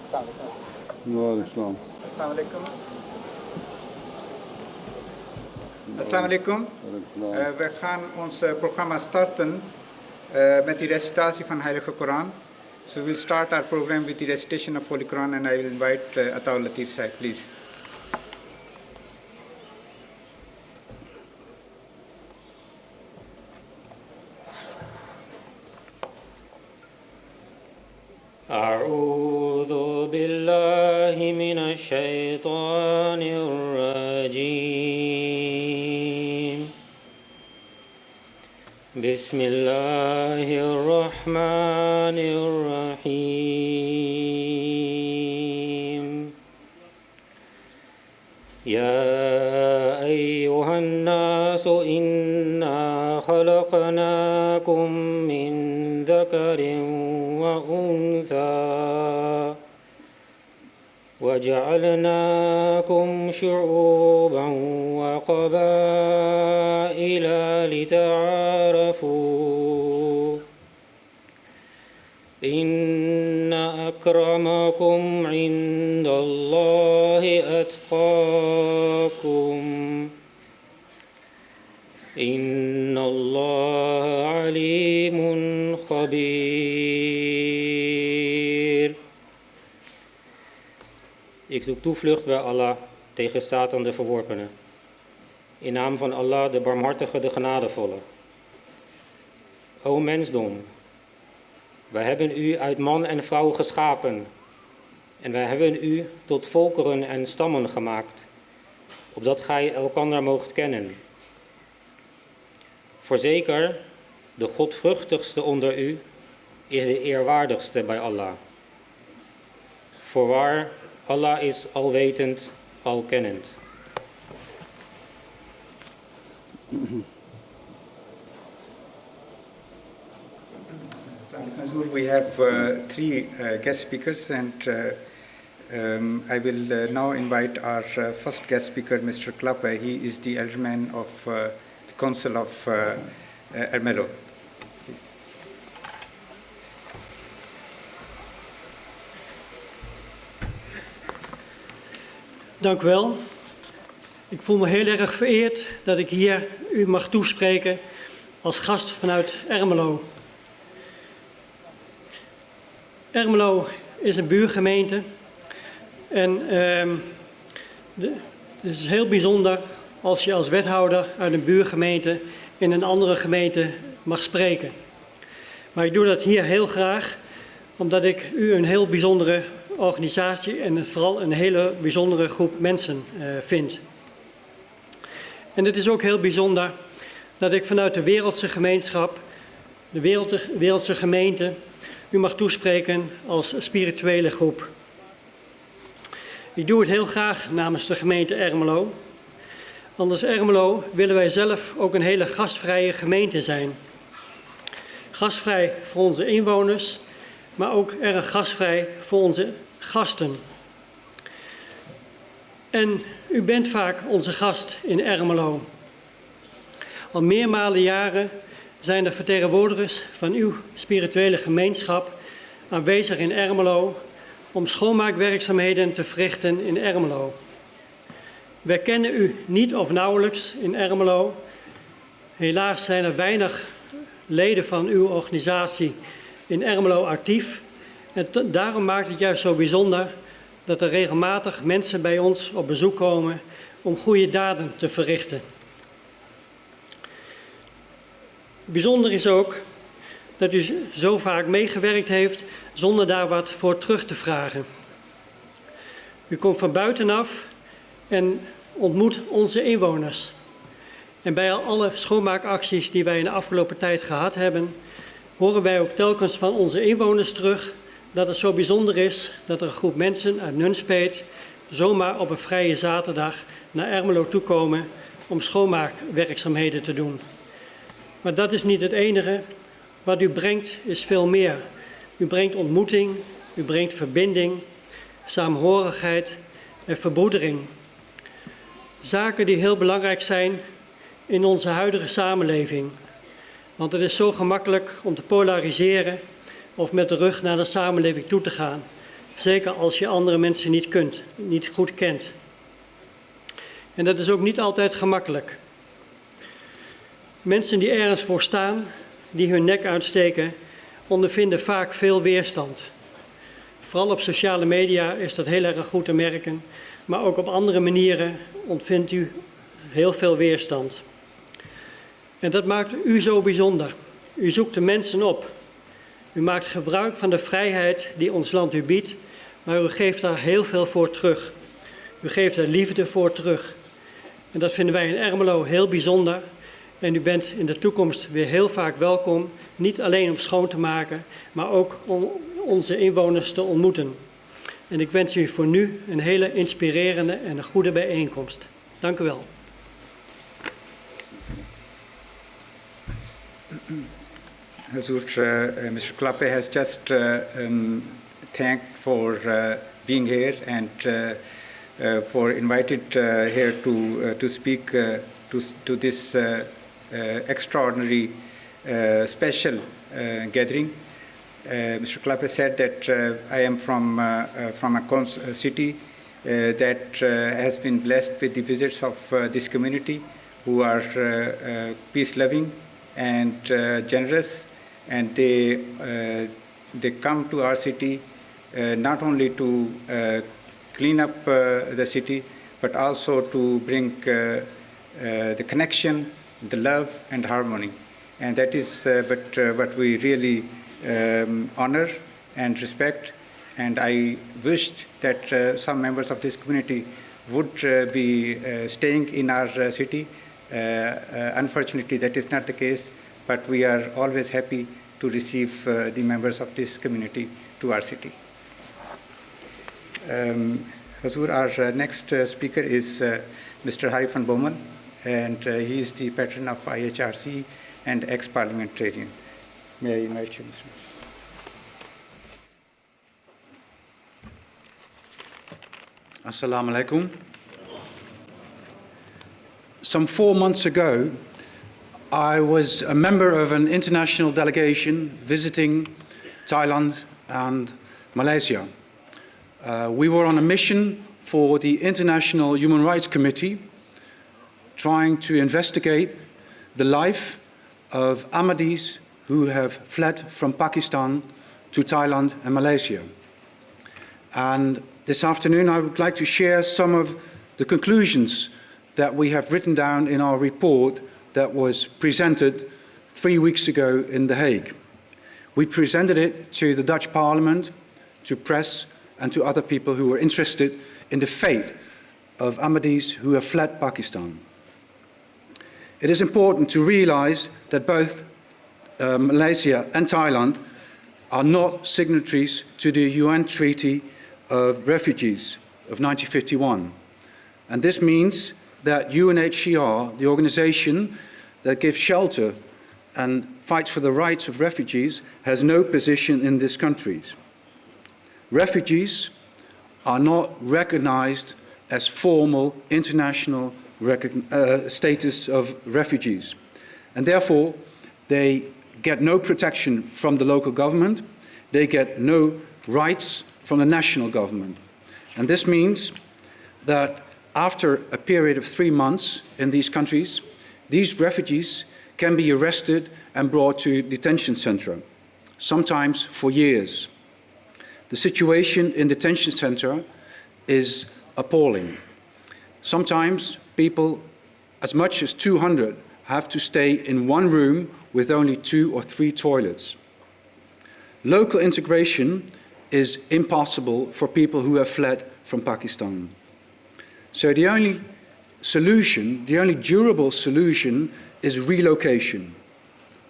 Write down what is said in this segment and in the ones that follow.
Assalamu alaikum. We gaan ons programma starten met de recitatie van Heilige Koran. So we'll start our program with the recitation of Holy Quran, and I will invite Ataul Latif Sahib, please. أعوذ بالله من الشيطان الرجيم بسم الله الرحمن الرحيم يا أيها الناس إنا خلقناكم من ذكر وأنثى وجعلناكم شعوبا وقبائل لتعارفوا إن أكرمكم عند الله أتقاكم إن الله عليم خبير. Ik zoek toevlucht bij Allah tegen Satan de verworpene. In naam van Allah de barmhartige, de genadevolle. O mensdom, wij hebben u uit man en vrouw geschapen. En wij hebben u tot volkeren en stammen gemaakt, opdat gij elkander moogt kennen. Voorzeker, de godvruchtigste onder u is de eerwaardigste bij Allah. Voorwaar, Allah is alwetend, alkennend. We have three guest speakers, and I will now invite our first guest speaker, Mr. Klappe. He is the elderman of the Council of Ermelo. Please. Dank u wel. Ik voel me heel erg vereerd dat ik hier u mag toespreken als gast vanuit Ermelo. Ermelo is een buurgemeente en het is heel bijzonder als je als wethouder uit een buurgemeente in een andere gemeente mag spreken. Maar ik doe dat hier heel graag, omdat ik u een heel bijzondere organisatie en vooral een hele bijzondere groep mensen vind. En het is ook heel bijzonder dat ik vanuit de wereldse gemeenschap, de wereldse gemeente, u mag toespreken als spirituele groep. Ik doe het heel graag namens de gemeente Ermelo. Want als Ermelo willen wij zelf ook een hele gastvrije gemeente zijn. Gastvrij voor onze inwoners, maar ook erg gastvrij voor onze gasten. En u bent vaak onze gast in Ermelo. Al meermalen jaren zijn er vertegenwoordigers van uw spirituele gemeenschap aanwezig in Ermelo om schoonmaakwerkzaamheden te verrichten in Ermelo. Wij kennen u niet of nauwelijks in Ermelo. Helaas zijn er weinig leden van uw organisatie in Ermelo actief. En daarom maakt het juist zo bijzonder dat er regelmatig mensen bij ons op bezoek komen om goede daden te verrichten. Bijzonder is ook dat u zo vaak meegewerkt heeft zonder daar wat voor terug te vragen. U komt van buitenaf en ontmoet onze inwoners. En bij alle schoonmaakacties die wij in de afgelopen tijd gehad hebben, horen wij ook telkens van onze inwoners terug dat het zo bijzonder is dat er een groep mensen uit Nunspeet zomaar op een vrije zaterdag naar Ermelo toekomen om schoonmaakwerkzaamheden te doen. Maar dat is niet het enige. Wat u brengt is veel meer. U brengt ontmoeting, u brengt verbinding, saamhorigheid en verbroedering. Zaken die heel belangrijk zijn in onze huidige samenleving. Want het is zo gemakkelijk om te polariseren of met de rug naar de samenleving toe te gaan. Zeker als je andere mensen niet goed kent. En dat is ook niet altijd gemakkelijk. Mensen die ergens voor staan, die hun nek uitsteken, ondervinden vaak veel weerstand. Vooral op sociale media is dat heel erg goed te merken, maar ook op andere manieren ontvindt u heel veel weerstand. En dat maakt u zo bijzonder. U zoekt de mensen op. U maakt gebruik van de vrijheid die ons land u biedt, maar u geeft daar heel veel voor terug. U geeft er liefde voor terug. En dat vinden wij in Ermelo heel bijzonder. En u bent in de toekomst weer heel vaak welkom, niet alleen om schoon te maken, maar ook om onze inwoners te ontmoeten. En ik wens u voor nu een hele inspirerende en een goede bijeenkomst. Dank u wel. Hazur, Mr. Klappe has just thanked for being here and for invited here to speak to this extraordinary special gathering. Mr. Klappe said that I am from a city that has been blessed with the visits of this community who are peace-loving and generous, and they come to our city not only to clean up the city, but also to bring the connection, the love and harmony. And that is what we really honor and respect. And I wished that some members of this community would be staying in our city. Unfortunately, that is not the case, but we are always happy to receive the members of this community to our city. Hazur, our next speaker is Mr. Harry van Bommel, and he is the patron of IHRC and ex-parliamentarian. May I invite you, Mr. Assalamu alaikum. Some 4 months ago, I was a member of an international delegation visiting Thailand and Malaysia. We were on a mission for the International Human Rights Committee, trying to investigate the life of Ahmadis who have fled from Pakistan to Thailand and Malaysia. And this afternoon, I would like to share some of the conclusions that we have written down in our report that was presented 3 weeks ago in The Hague. We presented it to the Dutch Parliament, to press, and to other people who were interested in the fate of Ahmadis who have fled Pakistan. It is important to realize that both Malaysia and Thailand are not signatories to the UN Treaty of Refugees of 1951. And this means that UNHCR, the organization that gives shelter and fights for the rights of refugees, has no position in these countries. Refugees are not recognized as formal international status of refugees, and therefore they get no protection from the local government, they get no rights from the national government. And this means that after a period of 3 months in these countries, these refugees can be arrested and brought to a detention center, sometimes for years. The situation in the detention center is appalling. Sometimes people, as much as 200, have to stay in one room with only 2 or 3 toilets. Local integration is impossible for people who have fled from Pakistan. So the only solution, the only durable solution, is relocation.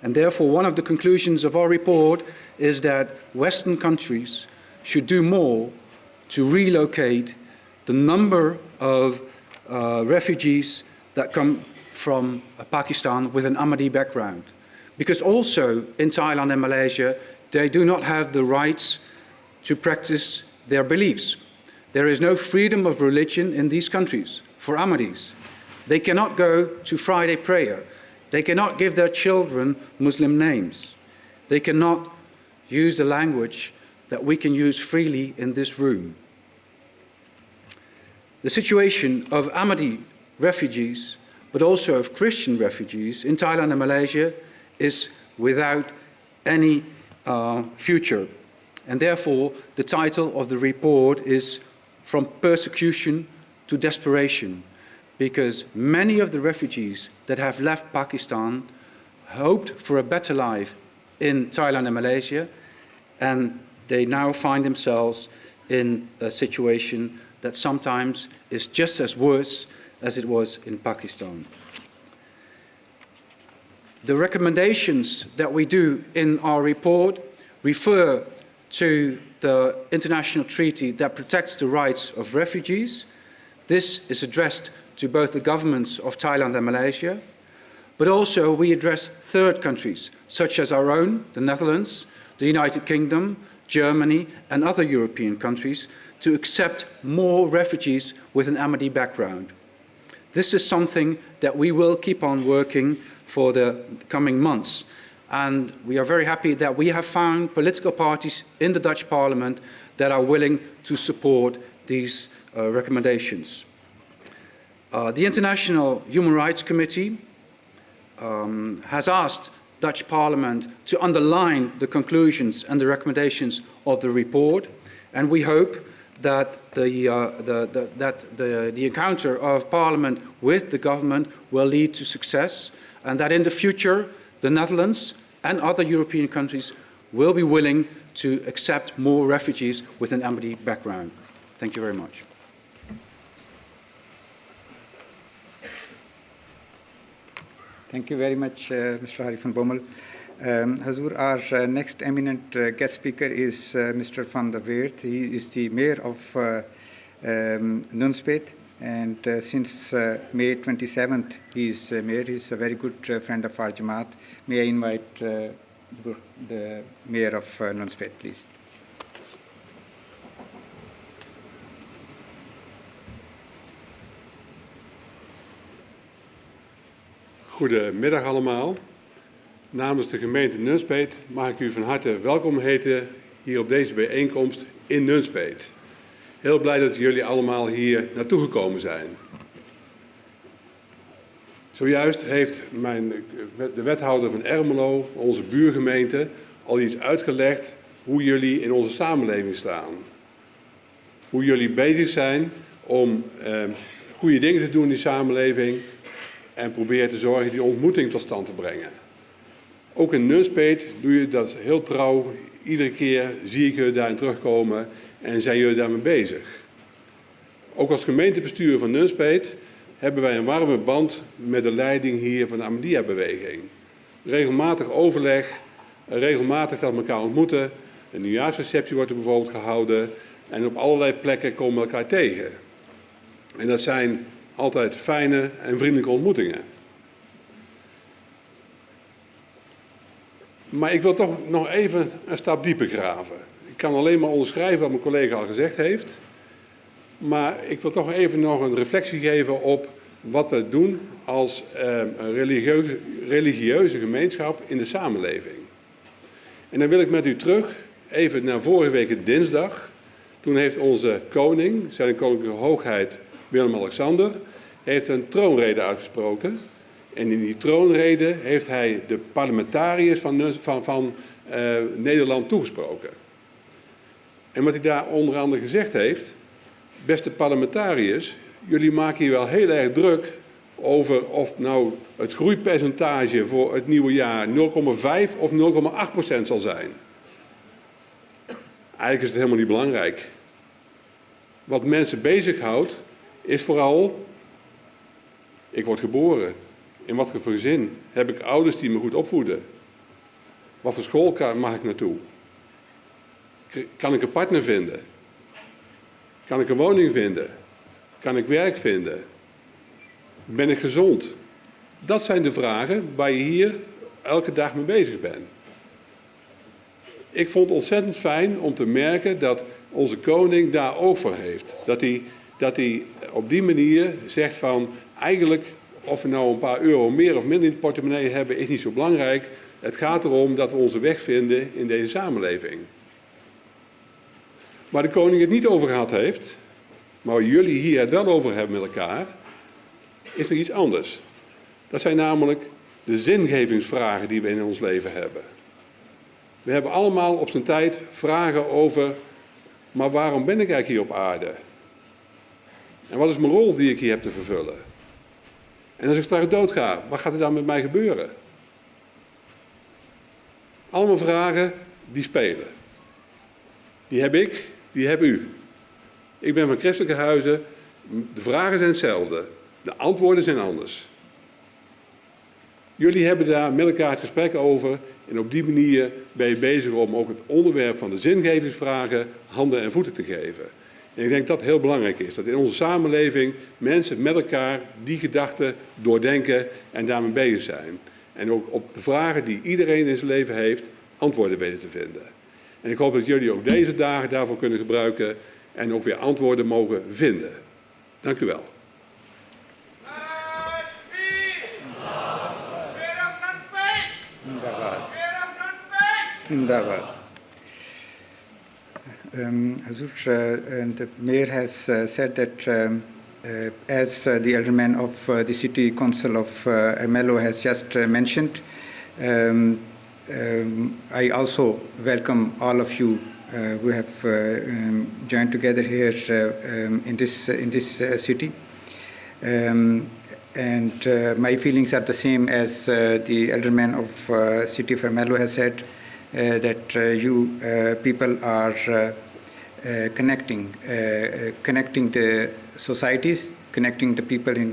And therefore, one of the conclusions of our report is that Western countries should do more to relocate the number of refugees that come from Pakistan with an Ahmadi background. Because also in Thailand and Malaysia, they do not have the rights to practice their beliefs. There is no freedom of religion in these countries for Ahmadis. They cannot go to Friday prayer. They cannot give their children Muslim names. They cannot use the language that we can use freely in this room. The situation of Ahmadi refugees, but also of Christian refugees in Thailand and Malaysia is without any future. And therefore, the title of the report is From Persecution to Desperation, because many of the refugees that have left Pakistan hoped for a better life in Thailand and Malaysia, and they now find themselves in a situation that sometimes is just as worse as it was in Pakistan. The recommendations that we do in our report refer to the international treaty that protects the rights of refugees. This is addressed to both the governments of Thailand and Malaysia, but also we address third countries, such as our own, the Netherlands, the United Kingdom, Germany, and other European countries, to accept more refugees with an Ahmadi background. This is something that we will keep on working for the coming months. And we are very happy that we have found political parties in the Dutch Parliament that are willing to support these recommendations. The International Human Rights Committee has asked Dutch Parliament to underline the conclusions and the recommendations of the report, and we hope that the encounter of Parliament with the government will lead to success, and that in the future the Netherlands and other European countries will be willing to accept more refugees with an Ahmadi background. Thank you very much. Thank you very much, Mr. Hari van Bommel. Hazur, our next eminent guest speaker is Mr. van der Weert. He is the mayor of Nunspeet, and since May 27th, he is mayor. He is a very good friend of our Jamaat. May I invite the mayor of Nunspeet, please. Goedemiddag allemaal. Namens de gemeente Nunspeet mag ik u van harte welkom heten hier op deze bijeenkomst in Nunspeet. Heel blij dat jullie allemaal hier naartoe gekomen zijn. Zojuist heeft de wethouder van Ermelo, onze buurgemeente, al iets uitgelegd hoe jullie in onze samenleving staan. Hoe jullie bezig zijn om goede dingen te doen in die samenleving en proberen te zorgen die ontmoeting tot stand te brengen. Ook in Nunspeet doe je dat heel trouw. Iedere keer zie ik jullie daarin terugkomen en zijn jullie daarmee bezig. Ook als gemeentebestuur van Nunspeet hebben wij een warme band met de leiding hier van de Ahmadiyya-beweging. Regelmatig overleg, regelmatig dat we elkaar ontmoeten. Een nieuwjaarsreceptie wordt er bijvoorbeeld gehouden en op allerlei plekken komen we elkaar tegen. En dat zijn altijd fijne en vriendelijke ontmoetingen. Maar ik wil toch nog even een stap dieper graven. Ik kan alleen maar onderschrijven wat mijn collega al gezegd heeft. Maar ik wil toch even nog een reflectie geven op wat we doen als religieuze gemeenschap in de samenleving. En dan wil ik met u terug even naar vorige week dinsdag. Toen heeft onze koning, zijn koninklijke hoogheid Willem-Alexander, heeft een troonrede uitgesproken. En in die troonrede heeft hij de parlementariërs van Nederland toegesproken. En wat hij daar onder andere gezegd heeft: beste parlementariërs, jullie maken hier wel heel erg druk over of nou het groeipercentage voor het nieuwe jaar 0,5 of 0,8% zal zijn. Eigenlijk is het helemaal niet belangrijk. Wat mensen bezighoudt is vooral: ik word geboren. In wat voor gezin heb ik ouders die me goed opvoeden? Wat voor school mag ik naartoe? Kan ik een partner vinden? Kan ik een woning vinden? Kan ik werk vinden? Ben ik gezond? Dat zijn de vragen waar je hier elke dag mee bezig bent. Ik vond het ontzettend fijn om te merken dat onze koning daar oog voor heeft. Dat hij op die manier zegt van: eigenlijk, of we nou een paar euro meer of minder in de portemonnee hebben, is niet zo belangrijk. Het gaat erom dat we onze weg vinden in deze samenleving. Waar de koning het niet over gehad heeft, maar waar jullie hier het wel over hebben met elkaar, is nog iets anders. Dat zijn namelijk de zingevingsvragen die we in ons leven hebben. We hebben allemaal op zijn tijd vragen over, maar waarom ben ik eigenlijk hier op aarde? En wat is mijn rol die ik hier heb te vervullen? En als ik straks doodga, wat gaat er dan met mij gebeuren? Allemaal vragen die spelen. Die heb ik, die heb u. Ik ben van christelijke huizen, de vragen zijn hetzelfde, de antwoorden zijn anders. Jullie hebben daar met elkaar het gesprek over en op die manier ben je bezig om ook het onderwerp van de zingevingsvragen handen en voeten te geven. En ik denk dat het heel belangrijk is, dat in onze samenleving mensen met elkaar die gedachten doordenken en daarmee bezig zijn. En ook op de vragen die iedereen in zijn leven heeft, antwoorden weten te vinden. En ik hoop dat jullie ook deze dagen daarvoor kunnen gebruiken en ook weer antwoorden mogen vinden. Dank u wel. Zindabad. Hazur, the mayor has said that as the alderman of the city council of Ermelo has just mentioned, I also welcome all of you who have joined together here in this city. And my feelings are the same as the alderman of city of Ermelo has said, that you people are connecting the societies, connecting the people in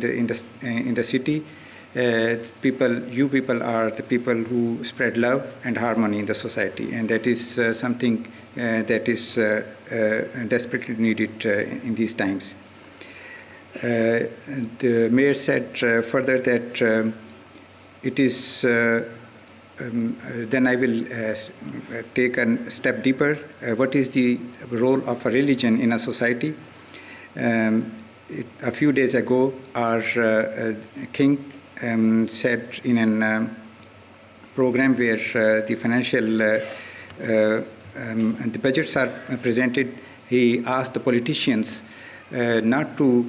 the city. You people are the people who spread love and harmony in the society, and that is something that is desperately needed in these times. The mayor said further that it is. Then I will take a step deeper. What is the role of a religion in a society? A few days ago, our king said in a program where the financial the budgets are presented, he asked the politicians not to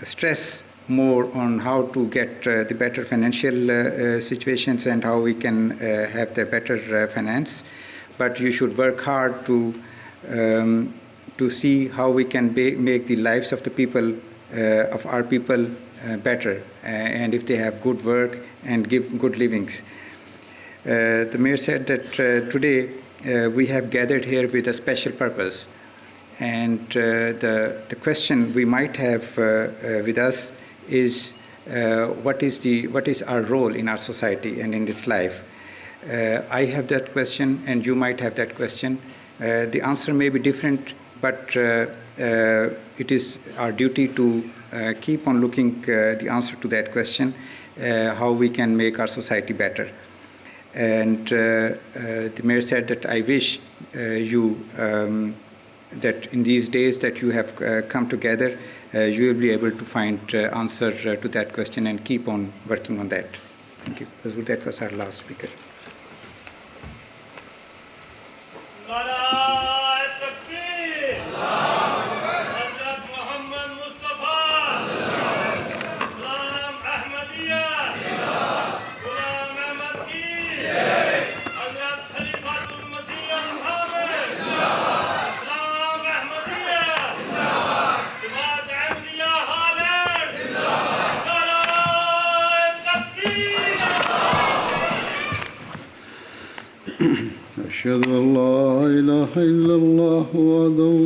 stress more on how to get the better financial situations and how we can have the better finance, but you should work hard to see how we can make the lives of the people, of our people, better, and if they have good work and give good livings. The mayor said that today we have gathered here with a special purpose, and the question we might have with us is what is our role in our society and in this life? I have that question, and you might have that question. The answer may be different, but it is our duty to keep on looking the answer to that question, how we can make our society better. And the mayor said that I wish you that in these days that you have come together, you will be able to find answer to that question and keep on working on that. Thank you. That was our last speaker. أشهد أن لا إله إلا الله وحده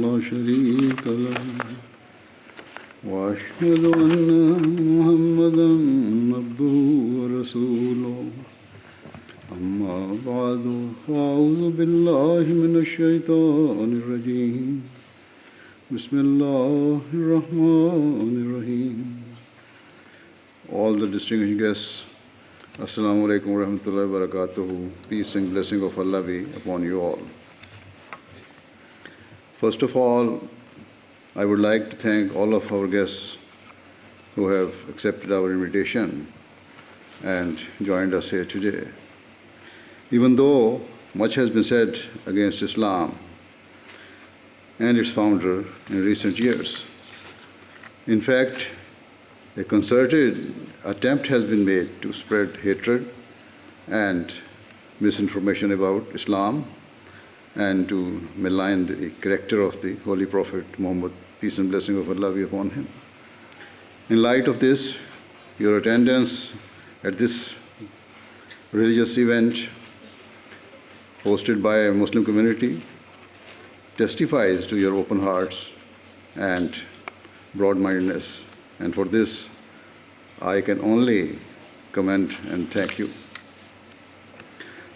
لا شريك له وأشهد أن محمدا عبده ورسوله أما بعد فأعوذ بالله من الشيطان الرجيم بسم الله الرحمن الرحيم. All the distinguished guests, Assalamu alaikum wa rahmatullahi wa barakatuhu. Peace and blessing of Allah be upon you all. First of all, I would like to thank all of our guests who have accepted our invitation and joined us here today. Even though much has been said against Islam, and its founder in recent years. In fact, a concerted attempt has been made to spread hatred and misinformation about Islam and to malign the character of the Holy Prophet Muhammad, peace and blessing of Allah be upon him. In light of this, your attendance at this religious event hosted by a Muslim community testifies to your open hearts and broad-mindedness, and for this I can only commend and thank you.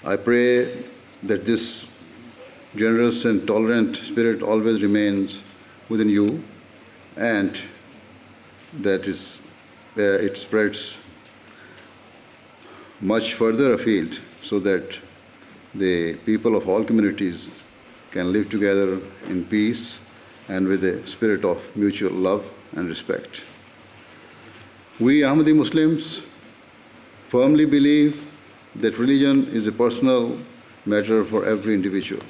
I pray that this generous and tolerant spirit always remains within you, and that it spreads much further afield so that the people of all communities can live together in peace and with a spirit of mutual love and respect. We Ahmadi Muslims firmly believe that religion is a personal matter for every individual.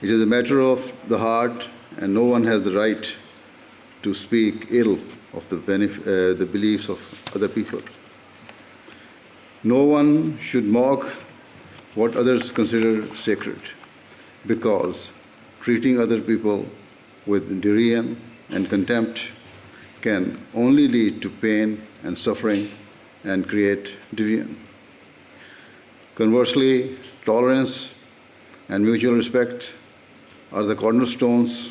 It is a matter of the heart, and no one has the right to speak ill of the beliefs of other people. No one should mock what others consider sacred, because treating other people with derision and contempt can only lead to pain and suffering and create division. Conversely, tolerance and mutual respect are the cornerstones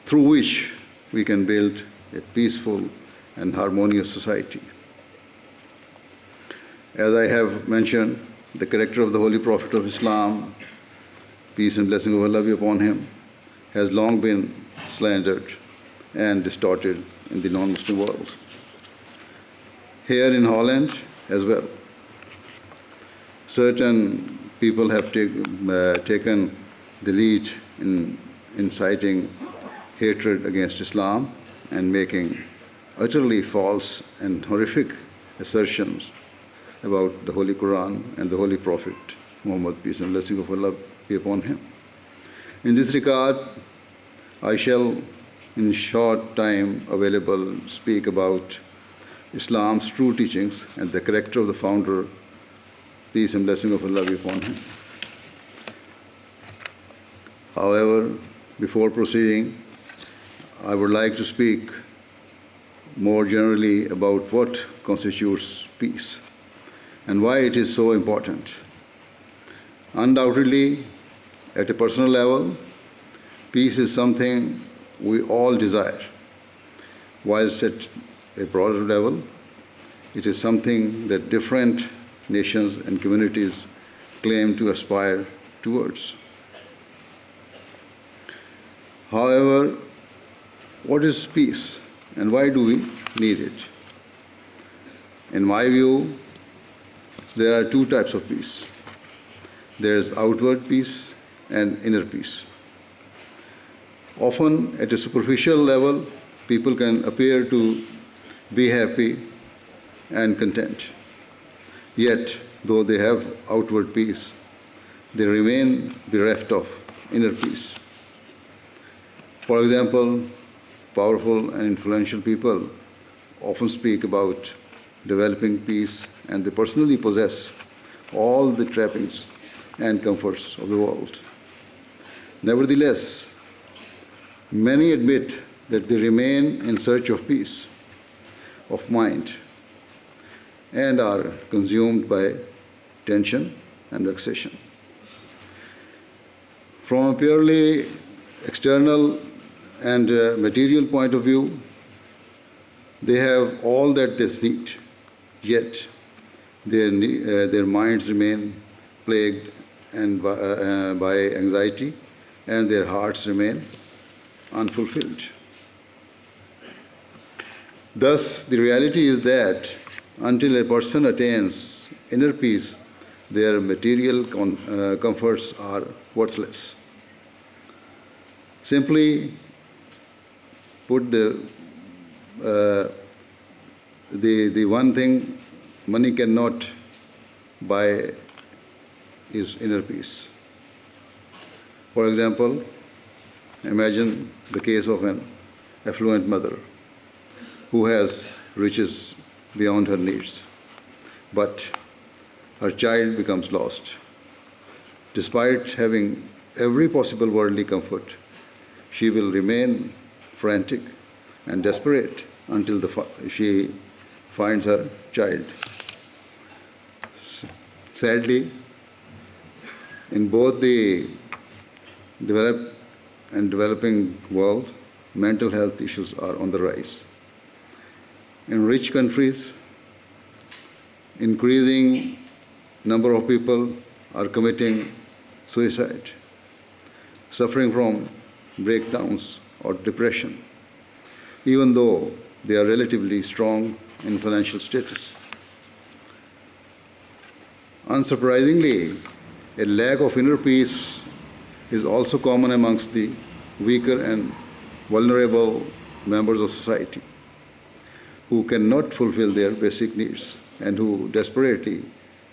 through which we can build a peaceful and harmonious society. As I have mentioned, the character of the Holy Prophet of Islam, peace and blessing of Allah be upon him, has long been slandered and distorted in the non-Muslim world. Here in Holland as well, certain people have taken the lead in inciting hatred against Islam and making utterly false and horrific assertions about the Holy Quran and the Holy Prophet Muhammad, peace and blessing of Allah be upon him. In this regard, I shall, in short time available, speak about Islam's true teachings and the character of the founder, peace and blessing of Allah be upon him. However, before proceeding, I would like to speak more generally about what constitutes peace and why it is so important. Undoubtedly, at a personal level, peace is something we all desire, whilst at a broader level, it is something that different nations and communities claim to aspire towards. However, what is peace and why do we need it? In my view, there are two types of peace. There is outward peace and inner peace. Often, at a superficial level, people can appear to be happy and content. Yet, though they have outward peace, they remain bereft of inner peace. For example, powerful and influential people often speak about developing peace, and they personally possess all the trappings and comforts of the world. Nevertheless, many admit that they remain in search of peace of mind and are consumed by tension and vexation. From a purely external and material point of view, they have all that they need, yet their minds remain plagued and by anxiety, and their hearts remain unfulfilled. Thus, the reality is that until a person attains inner peace, their material comforts are worthless. Simply put, the one thing money cannot buy is inner peace. For example, imagine the case of an affluent mother who has riches beyond her needs, but her child becomes lost. Despite having every possible worldly comfort, she will remain frantic and desperate until she finds her child. Sadly, in both the developed and developing world, mental health issues are on the rise. In rich countries, increasing number of people are committing suicide, suffering from breakdowns or depression, even though they are relatively strong in financial status. Unsurprisingly, a lack of inner peace is also common amongst the weaker and vulnerable members of society who cannot fulfill their basic needs and who desperately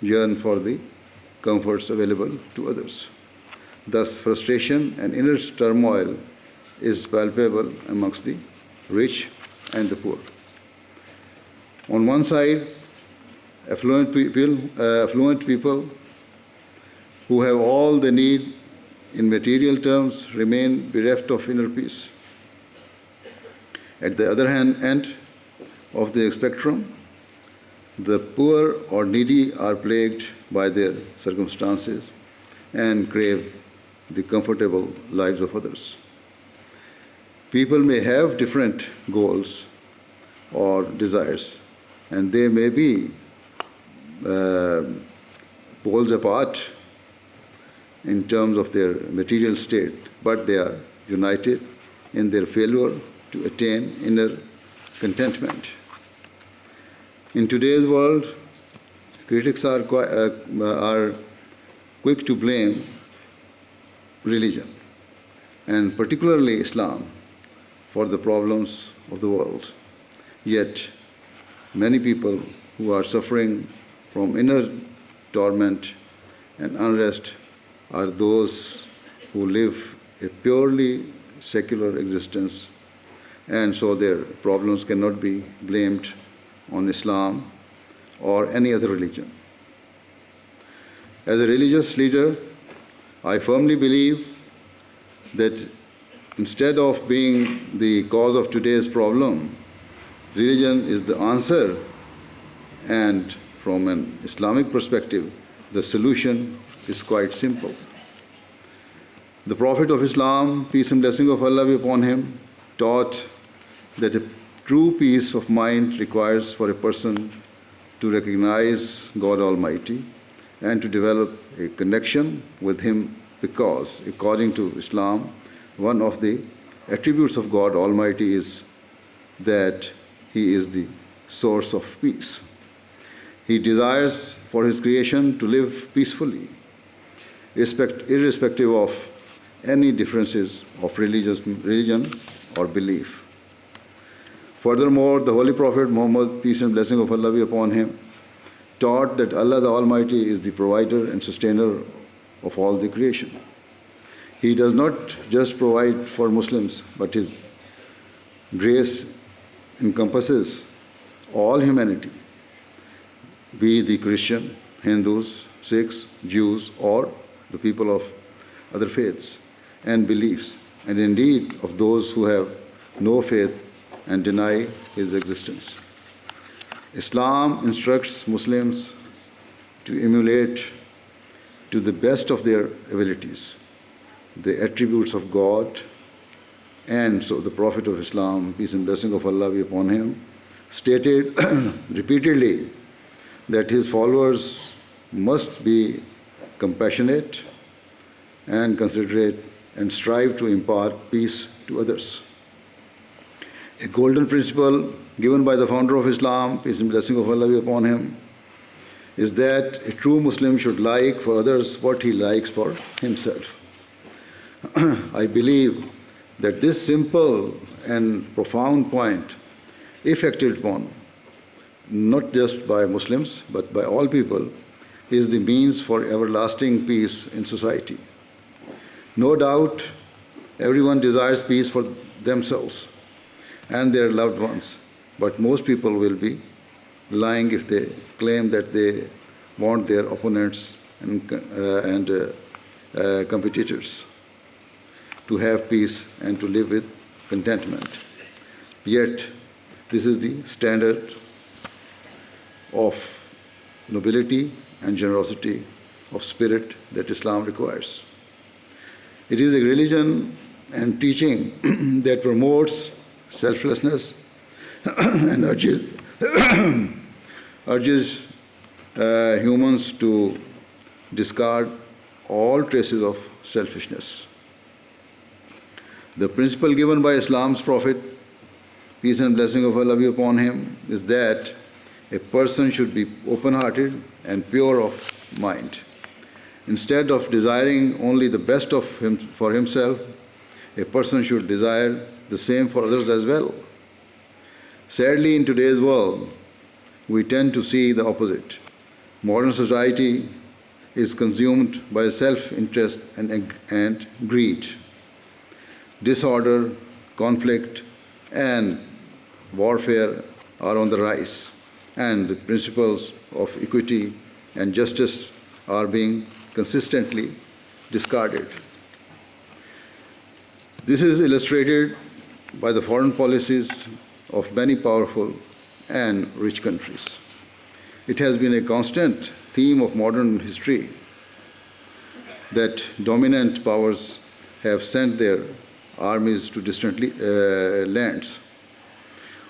yearn for the comforts available to others. Thus, frustration and inner turmoil is palpable amongst the rich and the poor. On one side, affluent people who have all they need in material terms remain bereft of inner peace. At the other end of the spectrum, the poor or needy are plagued by their circumstances and crave the comfortable lives of others. People may have different goals or desires, and they may be poles apart in terms of their material state, but they are united in their failure to attain inner contentment. In today's world, critics are quick to blame religion, and particularly Islam, for the problems of the world. Yet, many people who are suffering from inner torment and unrest are those who live a purely secular existence, and so their problems cannot be blamed on Islam or any other religion. As a religious leader, I firmly believe that instead of being the cause of today's problem, religion is the answer, and from an Islamic perspective, the solution is quite simple. The Prophet of Islam, peace and blessing of Allah be upon him, taught that a true peace of mind requires for a person to recognize God Almighty and to develop a connection with Him, because, according to Islam, one of the attributes of God Almighty is that He is the source of peace. He desires for His creation to live peacefully, irrespective of any differences of religion or belief. Furthermore, the Holy Prophet Muhammad, peace and blessing of Allah be upon him, taught that Allah the Almighty is the provider and sustainer of all the creation. He does not just provide for Muslims, but His grace encompasses all humanity, be the Christian, Hindus, Sikhs, Jews, or the people of other faiths and beliefs, and indeed of those who have no faith and deny His existence. Islam instructs Muslims to emulate, to the best of their abilities, the attributes of God, and so the Prophet of Islam, peace and blessing of Allah be upon him, stated repeatedly that his followers must be compassionate and considerate and strive to impart peace to others. A golden principle given by the founder of Islam, peace and blessing of Allah be upon him, is that a true Muslim should like for others what he likes for himself. I believe that this simple and profound point, if acted upon, not just by Muslims, but by all people, is the means for everlasting peace in society. No doubt, everyone desires peace for themselves and their loved ones, but most people will be lying if they claim that they want their opponents and competitors to have peace and to live with contentment. Yet, this is the standard of nobility and generosity of spirit that Islam requires. It is a religion and teaching that promotes selflessness and urges humans to discard all traces of selfishness. The principle given by Islam's Prophet, peace and blessing of Allah be upon him, is that a person should be open-hearted and pure of mind. Instead of desiring only the best for himself, a person should desire the same for others as well. Sadly, in today's world, we tend to see the opposite. Modern society is consumed by self-interest and greed. Disorder, conflict, and warfare are on the rise, and the principles of equity and justice are being consistently discarded. This is illustrated by the foreign policies of many powerful and rich countries. It has been a constant theme of modern history that dominant powers have sent their armies to distant lands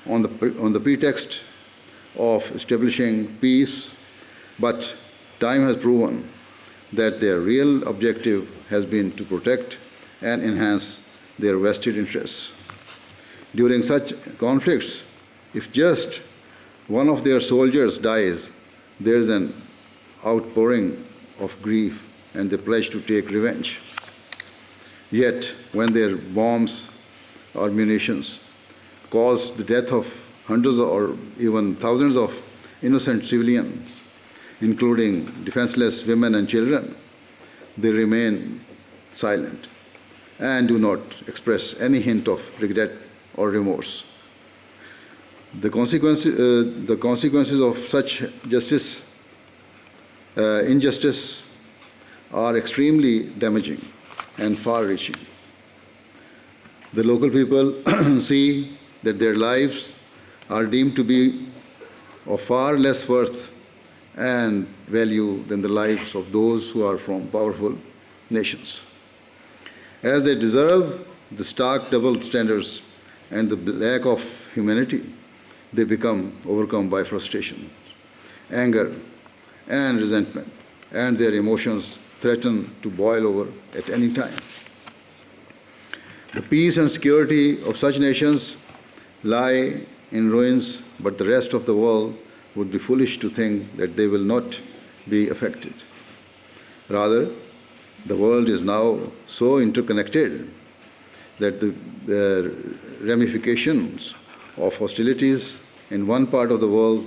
on the pretext of establishing peace, but time has proven that their real objective has been to protect and enhance their vested interests. During such conflicts, if just one of their soldiers dies, there is an outpouring of grief and they pledge to take revenge. Yet, when their bombs or munitions cause the death of hundreds or even thousands of innocent civilians, including defenseless women and children, they remain silent and do not express any hint of regret or remorse. The consequences of such injustice are extremely damaging and far-reaching. The local people see that their lives are deemed to be of far less worth and value than the lives of those who are from powerful nations. As they deserve the stark double standards and the lack of humanity, they become overcome by frustration, anger, and resentment, and their emotions threaten to boil over at any time. The peace and security of such nations lie in ruins, but the rest of the world would be foolish to think that they will not be affected. Rather, the world is now so interconnected that the ramifications of hostilities in one part of the world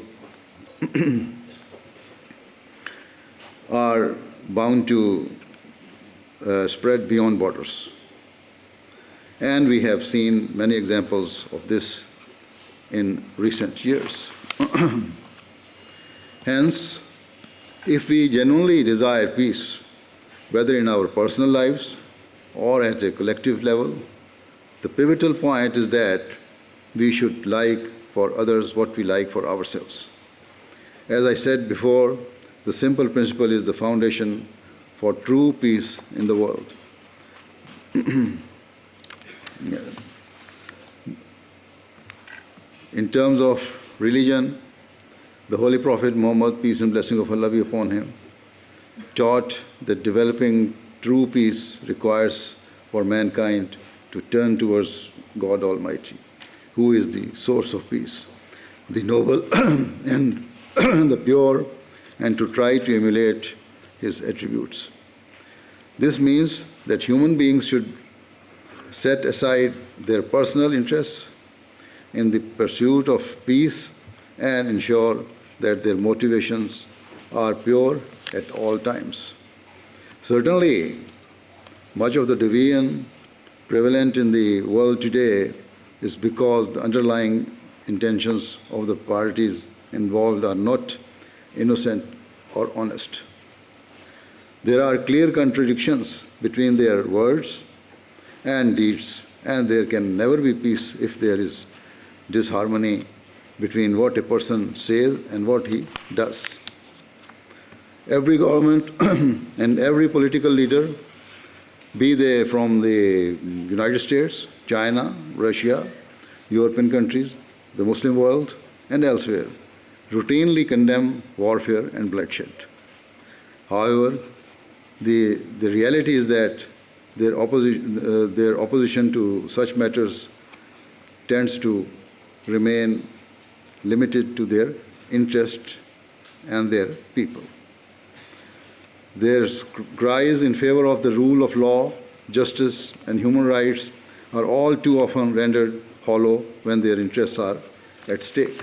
are bound to spread beyond borders. And we have seen many examples of this in recent years. Hence, if we genuinely desire peace, whether in our personal lives or at a collective level, the pivotal point is that we should like for others what we like for ourselves. As I said before, the simple principle is the foundation for true peace in the world. In terms of religion, the Holy Prophet Muhammad, peace and blessing of Allah be upon him, taught that developing true peace requires for mankind to turn towards God Almighty, who is the source of peace, the noble and the pure, and to try to emulate his attributes. This means that human beings should set aside their personal interests in the pursuit of peace and ensure that their motivations are pure at all times. Certainly, Much of the division prevalent in the world today is because the underlying intentions of the parties involved are not innocent or honest. There are clear contradictions between their words and deeds, and there can never be peace if there is disharmony between what a person says and what he does. Every government and every political leader, be they from the United States, China, Russia, European countries, the Muslim world, and elsewhere, routinely condemn warfare and bloodshed. However, the reality is that their opposition to such matters tends to remain limited to their interest and their people. Their cries in favor of the rule of law, justice, and human rights are all too often rendered hollow when their interests are at stake.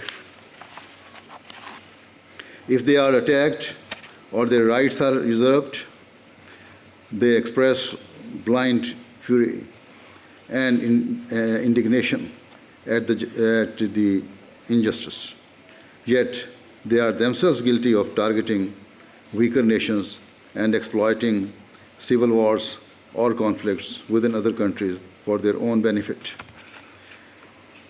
If they are attacked or their rights are usurped, they express blind fury and indignation at the injustice. Yet they are themselves guilty of targeting weaker nations and exploiting civil wars or conflicts within other countries for their own benefit.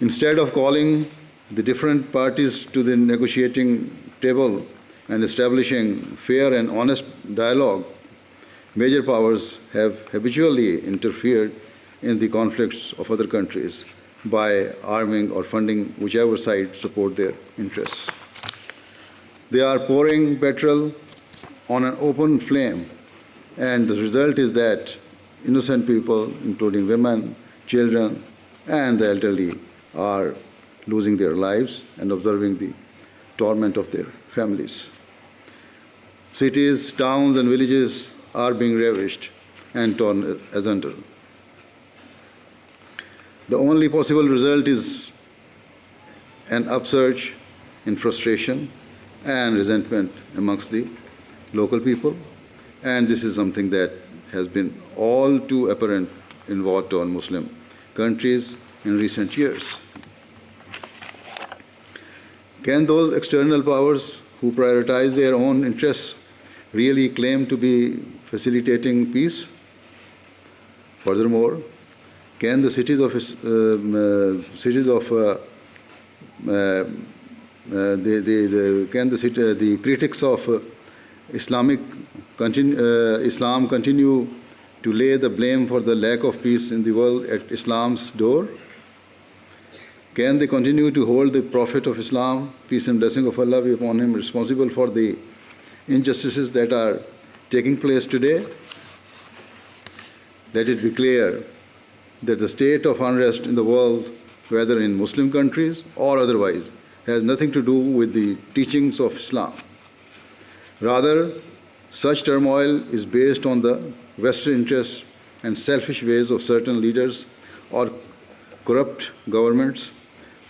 Instead of calling the different parties to the negotiating table and establishing fair and honest dialogue, major powers have habitually interfered in the conflicts of other countries by arming or funding whichever side support their interests. They are pouring petrol on an open flame, and the result is that innocent people, including women, children, and the elderly, are losing their lives and observing the torment of their families. Cities, towns, and villages are being ravished and torn asunder. The only possible result is an upsurge in frustration and resentment amongst the local people, and this is something that has been all too apparent in war-torn Muslim countries in recent years. Can those external powers who prioritize their own interests really claim to be facilitating peace? Furthermore, can the the critics of Islam continue to lay the blame for the lack of peace in the world at Islam's door? Can they continue to hold the Prophet of Islam, peace and blessing of Allah be upon him, responsible for the injustices that are taking place today? Let it be clear that the state of unrest in the world, whether in Muslim countries or otherwise, has nothing to do with the teachings of Islam. Rather, such turmoil is based on the vested interests and selfish ways of certain leaders or corrupt governments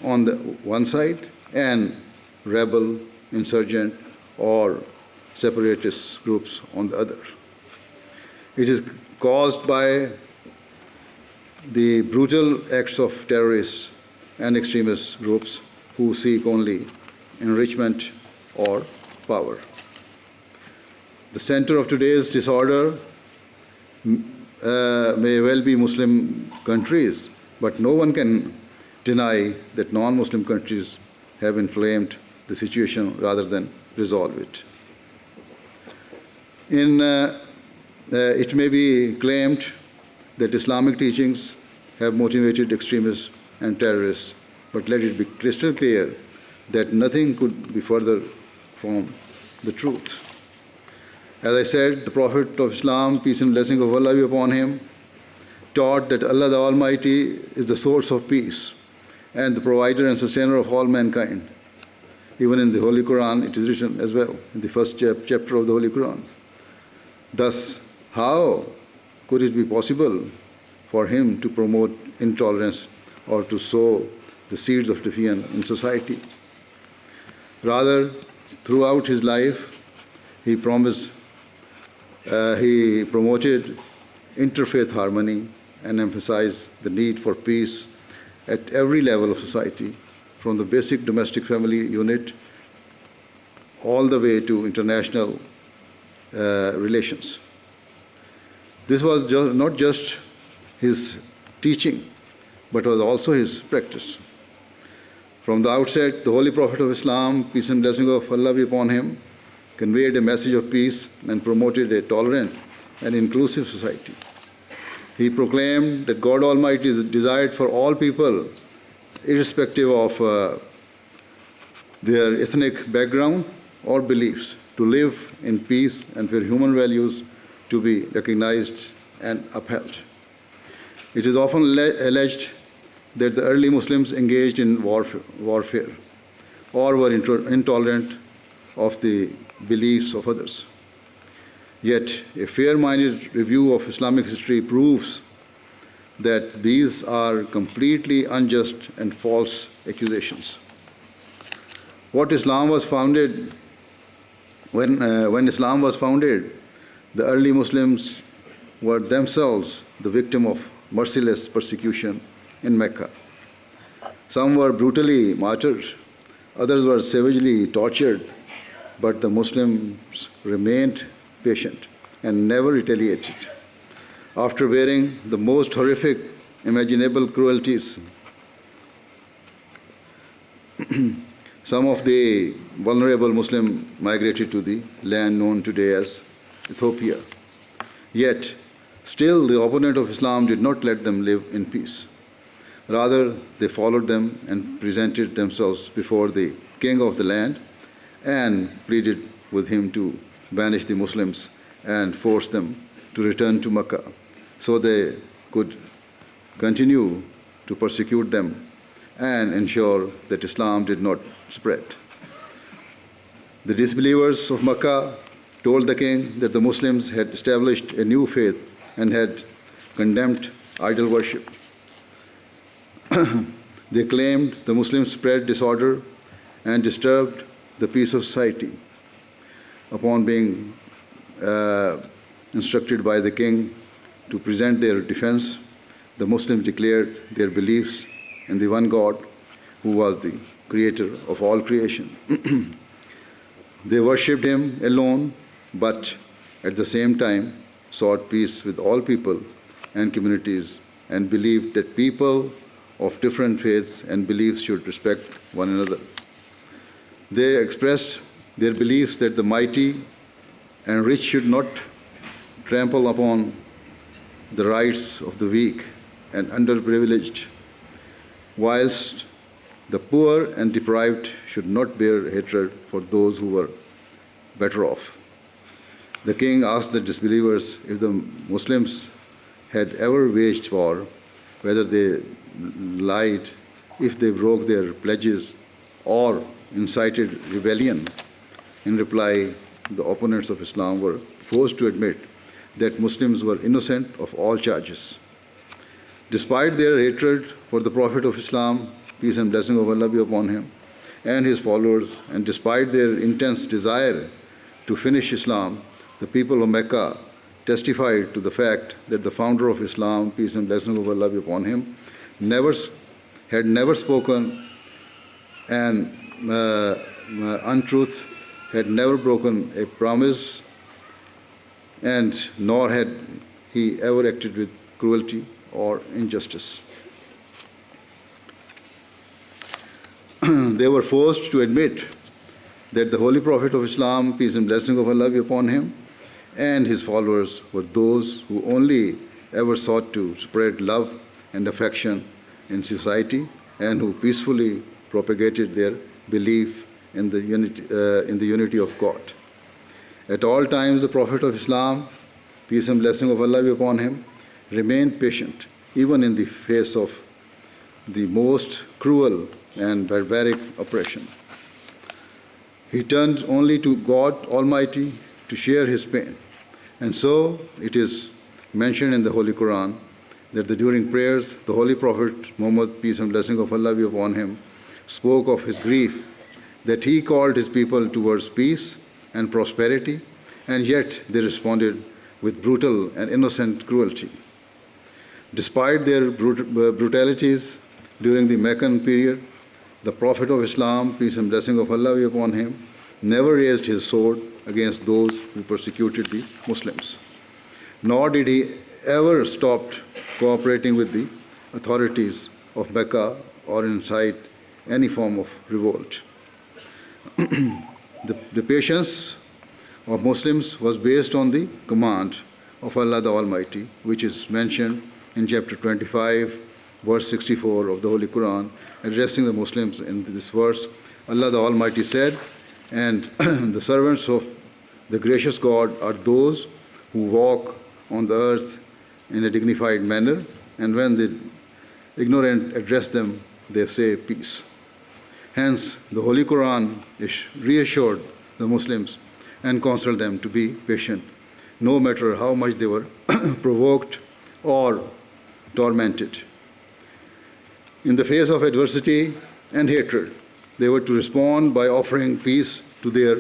on the one side and rebel, insurgent, or separatist groups on the other. It is caused by the brutal acts of terrorists and extremist groups who seek only enrichment or power. The center of today's disorder may well be Muslim countries, but no one can deny that non-Muslim countries have inflamed the situation rather than resolve it. It may be claimed that Islamic teachings have motivated extremists and terrorists, but let it be crystal clear that nothing could be further from the truth. As I said, the Prophet of Islam, peace and blessing of Allah be upon him, taught that Allah the Almighty is the source of peace and the provider and sustainer of all mankind. Even in the Holy Quran, it is written as well, in the first chapter of the Holy Quran. Thus, how could it be possible for him to promote intolerance or to sow the seeds of division in society? Rather, throughout his life, he promoted interfaith harmony, and emphasized the need for peace at every level of society, from the basic domestic family unit all the way to international relations. This was not just his teaching, but was also his practice. From the outset, the Holy Prophet of Islam, peace and blessing of Allah be upon him, conveyed a message of peace and promoted a tolerant and inclusive society. He proclaimed that God Almighty is desired for all people, irrespective of their ethnic background or beliefs, to live in peace and for human values to be recognized and upheld. It is often alleged that the early Muslims engaged in warfare or were intolerant of the beliefs of others. Yet, a fair-minded review of Islamic history proves that these are completely unjust and false accusations. When Islam was founded, the early Muslims were themselves the victim of merciless persecution in Mecca. Some were brutally martyred, others were savagely tortured, but the Muslims remained patient and never retaliated. After bearing the most horrific imaginable cruelties, some of the vulnerable Muslims migrated to the land known today as Ethiopia. Yet, still the opponent of Islam did not let them live in peace. Rather, they followed them and presented themselves before the king of the land and pleaded with him to banish the Muslims and force them to return to Mecca so they could continue to persecute them and ensure that Islam did not spread. The disbelievers of Mecca told the king that the Muslims had established a new faith and had condemned idol worship. They claimed the Muslims spread disorder and disturbed the peace of society. Upon being instructed by the king to present their defense, the Muslims declared their beliefs in the one God who was the creator of all creation. They worshipped him alone, but at the same time sought peace with all people and communities and believed that people of different faiths and beliefs should respect one another. They expressed their beliefs that the mighty and rich should not trample upon the rights of the weak and underprivileged, whilst the poor and deprived should not bear hatred for those who were better off. The king asked the disbelievers if the Muslims had ever waged war, whether they lied, if they broke their pledges, or incited rebellion. In reply, the opponents of Islam were forced to admit that Muslims were innocent of all charges. Despite their hatred for the Prophet of Islam, peace and blessing of Allah be upon him, and his followers, and despite their intense desire to finish Islam, the people of Mecca testified to the fact that the founder of Islam, peace and blessing of Allah be upon him, had never spoken an untruth, had never broken a promise, and nor had he ever acted with cruelty or injustice. They were forced to admit that the Holy Prophet of Islam, peace and blessing of Allah be upon him, and his followers were those who only ever sought to spread love and affection in society and who peacefully propagated their belief in the unity of God. At all times, the Prophet of Islam, peace and blessing of Allah be upon him, remained patient, even in the face of the most cruel and barbaric oppression. He turned only to God Almighty to share his pain. And so it is mentioned in the Holy Quran that during prayers, the Holy Prophet Muhammad, peace and blessing of Allah be upon him, spoke of his grief, that he called his people towards peace and prosperity, and yet they responded with brutal and innocent cruelty. Despite their brutalities during the Meccan period, the Prophet of Islam, peace and blessing of Allah be upon him, never raised his sword against those who persecuted the Muslims. Nor did he ever stop cooperating with the authorities of Mecca or incite any form of revolt. The patience of Muslims was based on the command of Allah the Almighty, which is mentioned in chapter 25, verse 64 of the Holy Quran, addressing the Muslims in this verse. Allah the Almighty said, "And the servants of the gracious God are those who walk on the earth in a dignified manner, and when the ignorant address them, they say peace." Hence, the Holy Quran reassured the Muslims and counseled them to be patient, no matter how much they were provoked or tormented. In the face of adversity and hatred, they were to respond by offering peace to their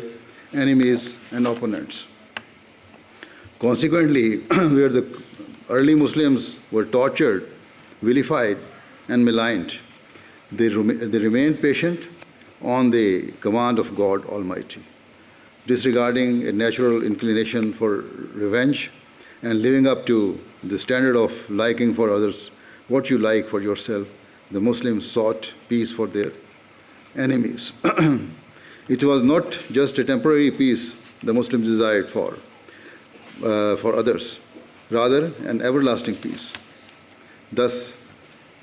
enemies and opponents. Consequently, where the early Muslims were tortured, vilified, and maligned, they remained patient on the command of God Almighty, disregarding a natural inclination for revenge and living up to the standard of liking for others what you like for yourself. The Muslims sought peace for their enemies. It was not just a temporary peace the Muslims desired for others, rather an everlasting peace. Thus,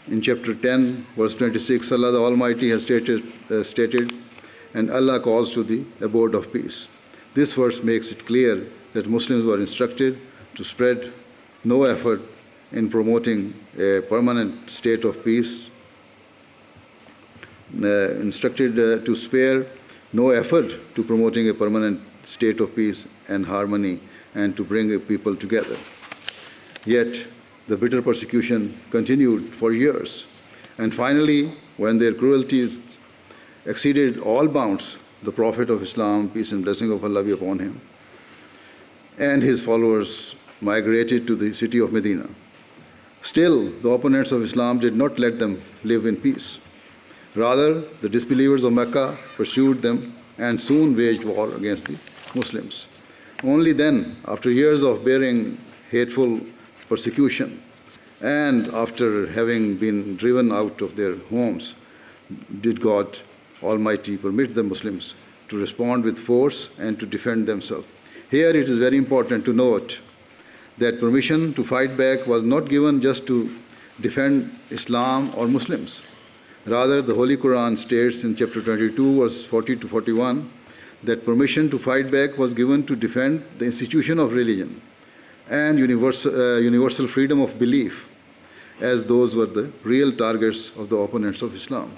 in chapter 10, verse 26, Allah the Almighty has stated, "And Allah calls to the abode of peace." This verse makes it clear that Muslims were instructed to spread no effort in promoting a permanent state of peace, to spare no effort to promoting a permanent state of peace and harmony and to bring a people together. Yet, the bitter persecution continued for years. And finally, when their cruelties exceeded all bounds, the Prophet of Islam, peace and blessing of Allah be upon him, and his followers migrated to the city of Medina. Still, the opponents of Islam did not let them live in peace. Rather, the disbelievers of Mecca pursued them and soon waged war against the Muslims. Only then, after years of bearing hateful persecution, and after having been driven out of their homes, did God Almighty permit the Muslims to respond with force and to defend themselves. Here it is very important to note that permission to fight back was not given just to defend Islam or Muslims. Rather, the Holy Quran states in chapter 22, verse 40 to 41, that permission to fight back was given to defend the institution of religion and universal freedom of belief, as those were the real targets of the opponents of Islam.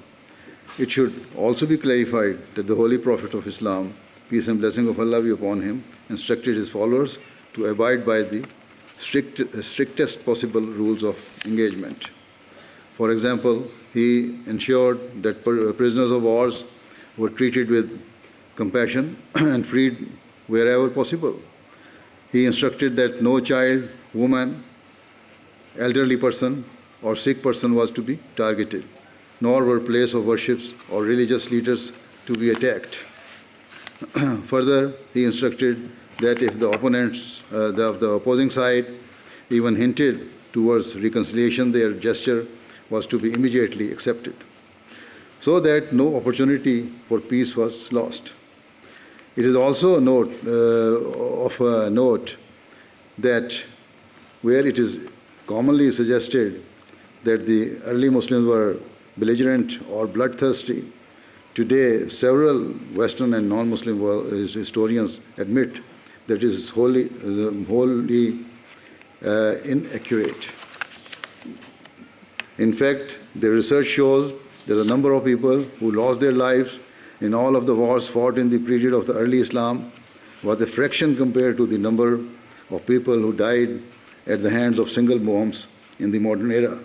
It should also be clarified that the Holy Prophet of Islam, peace and blessing of Allah be upon him, instructed his followers to abide by the strictest possible rules of engagement. For example, he ensured that prisoners of war were treated with compassion and freed wherever possible. He instructed that no child, woman, elderly person, or sick person was to be targeted, nor were places of worships or religious leaders to be attacked. Further, he instructed that if the opponents of the opposing side even hinted towards reconciliation, their gesture was to be immediately accepted, so that no opportunity for peace was lost. It is also a note that where it is commonly suggested that the early Muslims were belligerent or bloodthirsty, today several Western and non-Muslim historians admit that it is wholly inaccurate. In fact, the research shows that the number of people who lost their lives in all of the wars fought in the period of the early Islam was a fraction compared to the number of people who died at the hands of single bombs in the modern era.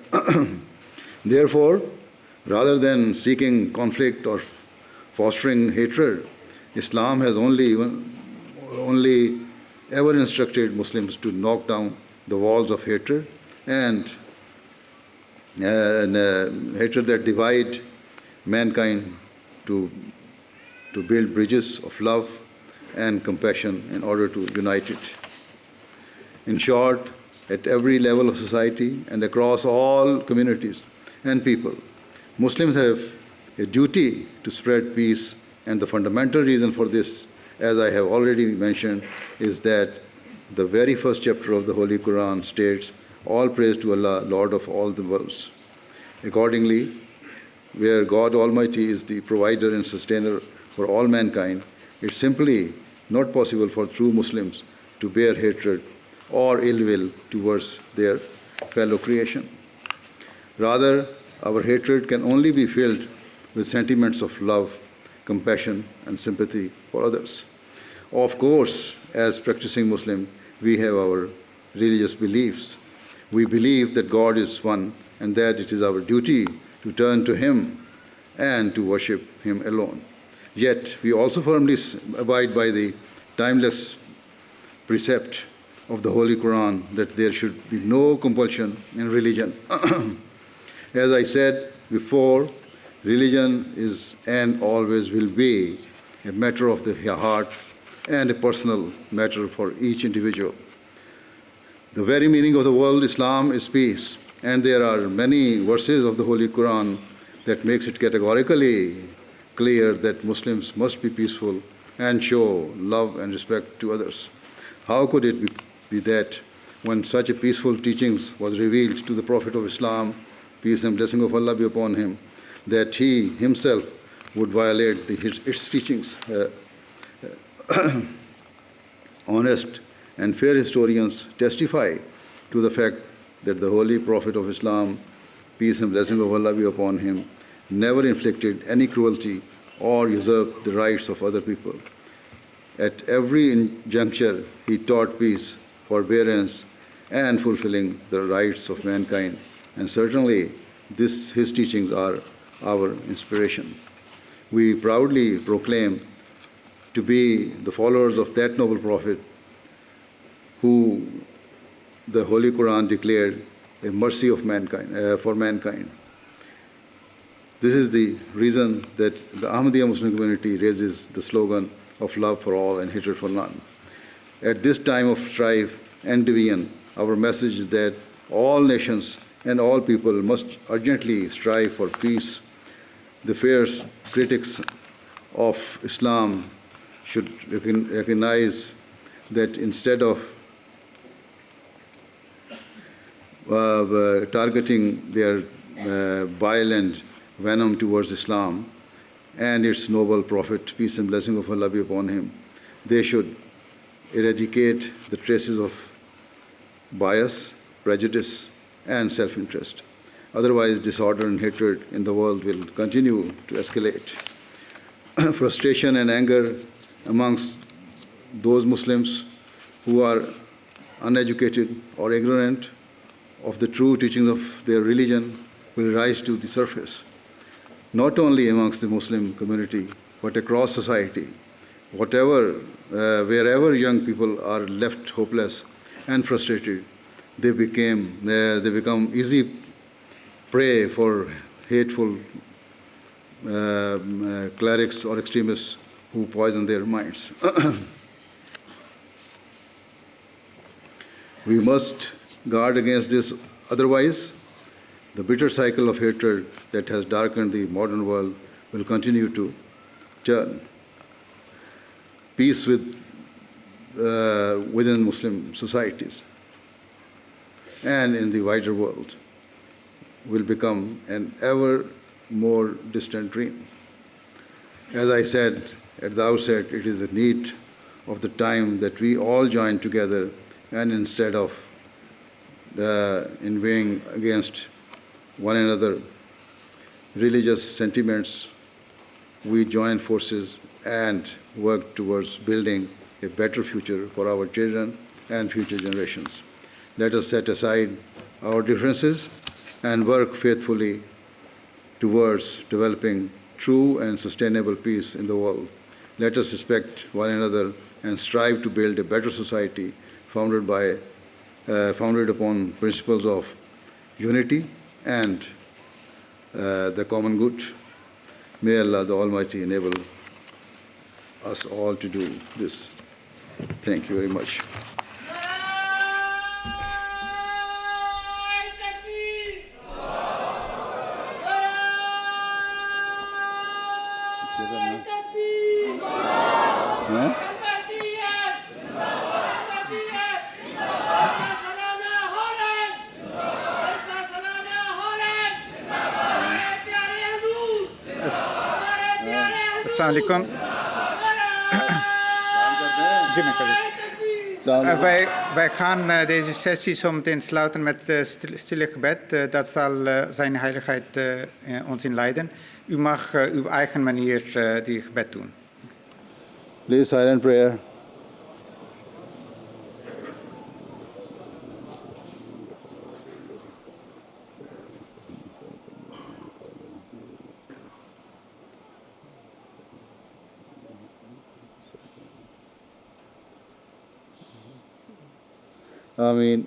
Therefore, rather than seeking conflict or fostering hatred, Islam has only ever instructed Muslims to knock down the walls of hatred and hatred that divide mankind to build bridges of love and compassion in order to unite it. In short, at every level of society and across all communities and people, Muslims have a duty to spread peace, and the fundamental reason for this, as I have already mentioned, is that the very first chapter of the Holy Quran states, "All praise to Allah, Lord of all the worlds." Accordingly, where God Almighty is the provider and sustainer for all mankind, it's simply not possible for true Muslims to bear hatred or ill will towards their fellow creation. Rather, our hatred can only be filled with sentiments of love, compassion, and sympathy for others. Of course, as practicing Muslims, we have our religious beliefs. We believe that God is one and that it is our duty to turn to Him and to worship Him alone. Yet, we also firmly abide by the timeless precept of the Holy Quran that there should be no compulsion in religion. As I said before, religion is and always will be a matter of the heart and a personal matter for each individual. The very meaning of the word Islam is peace, and there are many verses of the Holy Quran that makes it categorically clear that Muslims must be peaceful and show love and respect to others. How could it be that when such a peaceful teachings was revealed to the Prophet of Islam, peace and blessing of Allah be upon him, that he himself would violate its teachings? Honest and fair historians testify to the fact that the Holy Prophet of Islam, peace and blessing of Allah be upon him, never inflicted any cruelty or usurped the rights of other people. At every juncture, he taught peace, forbearance, and fulfilling the rights of mankind. And certainly, his teachings are our inspiration. We proudly proclaim to be the followers of that noble prophet who the Holy Quran declared a mercy of mankind, for mankind. This is the reason that the Ahmadiyya Muslim community raises the slogan of love for all and hatred for none. At this time of strife and division, our message is that all nations and all people must urgently strive for peace. The fierce critics of Islam should recognize that instead of targeting their bile and venom towards Islam and its noble prophet, peace and blessing of Allah be upon him, they should eradicate the traces of bias, prejudice, and self-interest. Otherwise, disorder and hatred in the world will continue to escalate. Frustration and anger amongst those Muslims who are uneducated or ignorant of the true teachings of their religion will rise to the surface, not only amongst the Muslim community, but across society. Wherever young people are left hopeless and frustrated, they become easy prey for hateful clerics or extremists who poison their minds. We must guard against this, otherwise the bitter cycle of hatred that has darkened the modern world will continue to turn. Peace within Muslim societies and in the wider world will become an ever more distant dream. As I said at the outset, it is the need of the time that we all join together, and instead of inveighing against one another religious sentiments, we join forces and work towards building a better future for our children and future generations. Let us set aside our differences and work faithfully towards developing true and sustainable peace in the world. Let us respect one another and strive to build a better society founded upon principles of unity and the common good. May Allah the Almighty enable us all to do this. Thank you very much. Assalamu alaikum. Wij gaan deze sessie zo meteen sluiten met stille gebed. Dat zal zijn heiligheid ons inleiden. U mag uw eigen manier die gebed doen. Please silent prayer. Ameen.